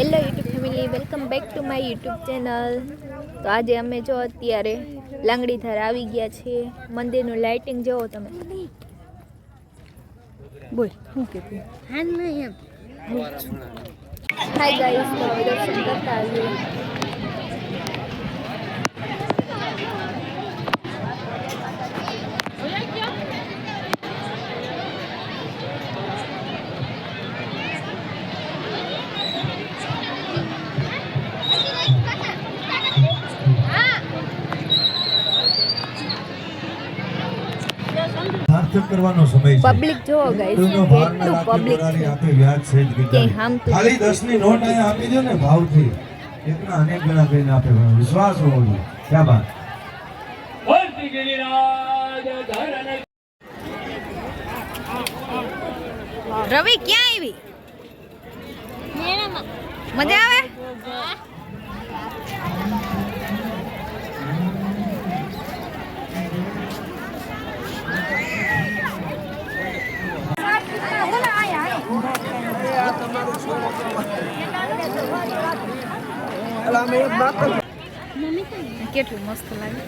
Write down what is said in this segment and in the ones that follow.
Hello YouTube family, welcome back to my YouTube channel. તો આજે અમે જો અત્યારે લાંગડીધાર આવી ગયા છીએ. મંદિરનું લાઇટિંગ જોવો તમે. બોલ શું કહેતી? હાય ગાઈસ, તો હવે દર્શન કરતા આવીએ. સાર્થક કરવાનો સમય છે. પબ્લિક જોવો ગાઈસ, કેટલું પબ્લિક છે. આપે વ્યાજ છે કે આમ તો ખાલી 10 ની નોટ અહીંયા આપી દો ને ભાવથી, એકના અનેક ગણા કરીને આપે. વિશ્વાસ હોવો જોઈએ. ક્યાં બાત. રવિ ક્યાં આવી? મજા આવે? કેટલું મસ્ત લાગે.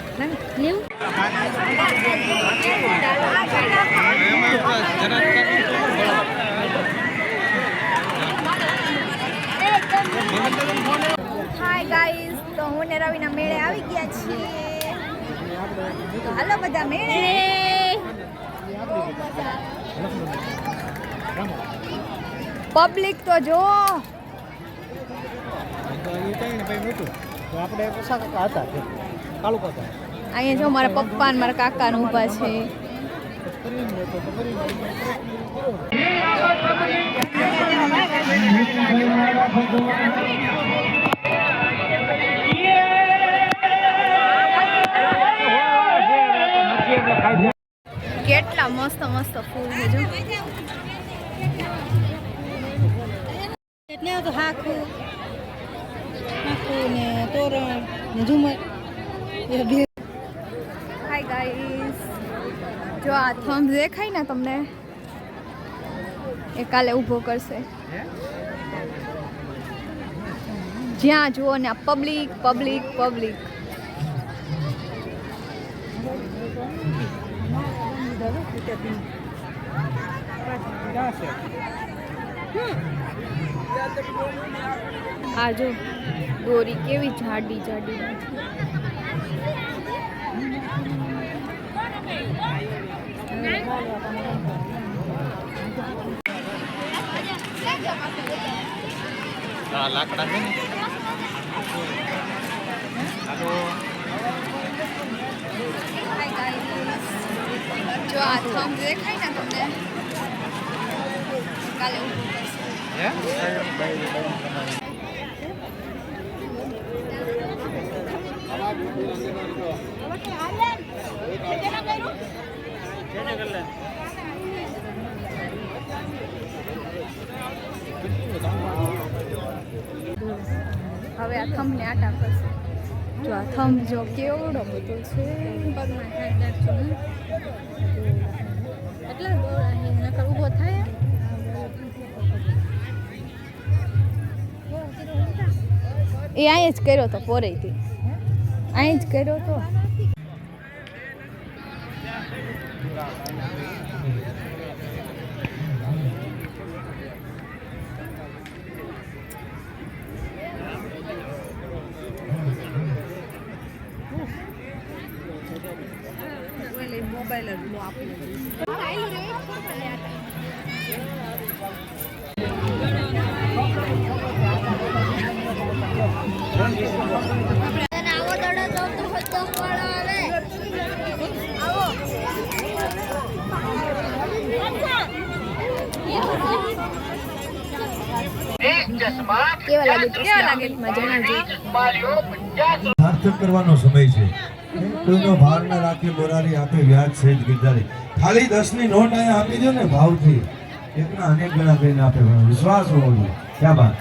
હાય ગાઈસ, તો હું ને રવિના મેળે આવી ગયા છીએ. તો હાલો બધા મેળે. પબ્લિક તો જો અહીંયા જો મારા પપ્પા અને મારા કાકા ઊભા છે. કેટલા મસ્ત મસ્ત ફૂલ છે જો. એટલે તો હાખું ને તોરણ ને ઝુમર. હાય ગાઈસ, જો આ થમ્સ દેખાય ને તમને, એ કાલે ઊભો કરશે. જ્યાં જુઓ ને આ પબ્લિક પબ્લિક પબ્લિક. આ જો દોરી કેવી જાડી જાડી નથી. લાકડા છે ને જો આ થમ્સ દેખાય ને તમને, કાલે ઊભો કરશે. હવે આ થંભ ને આટા કરશે. જો આ થંભ જો કેવડો બધો છે. એટલા નકર ઊભો થાય. એ અહીંયા જ કર્યો તો પોરેથી, અહીં જ કર્યો તો. મોબાઈલ જ લો કેવા લાગે જણાવજો. સાર્થક કરવાનો સમય છે. કોઈનો ભાર ન રાખે મોરારી આપે વ્યાજ છે ગિરધારી. ખાલી 10 ની નોટ અહીંયા આપી દો ને ભાવથી, એકના અનેક ગણા કરીને આપે. વિશ્વાસ હોવો જોઈએ. ક્યાં બાત.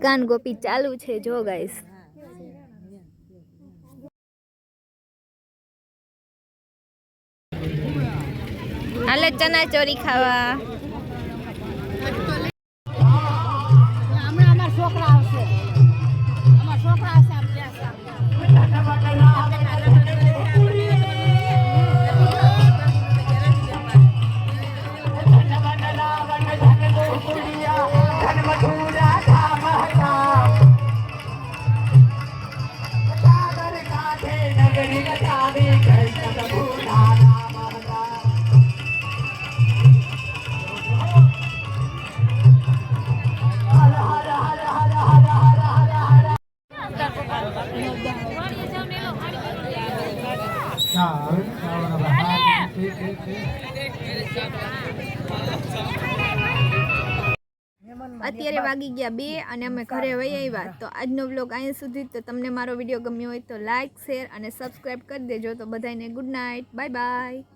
કાન ગોપી ચાલુ છે જો ગાઈસ. હાલે ચના ચોરી ખાવા. હમણાં અમારા છોકરા આવશે અત્યારે વાગી ગયા 2 અને અમે ઘરે વહી આવ્યા. તો આજનો વ્લોગ અહીંયા સુધી. તો તમને મારો વિડીયો ગમ્યો હોય તો લાઇક, શેર અને સબસ્ક્રાઈબ કરી દેજો. તો બધાને ગુડ નાઇટ, બાય બાય.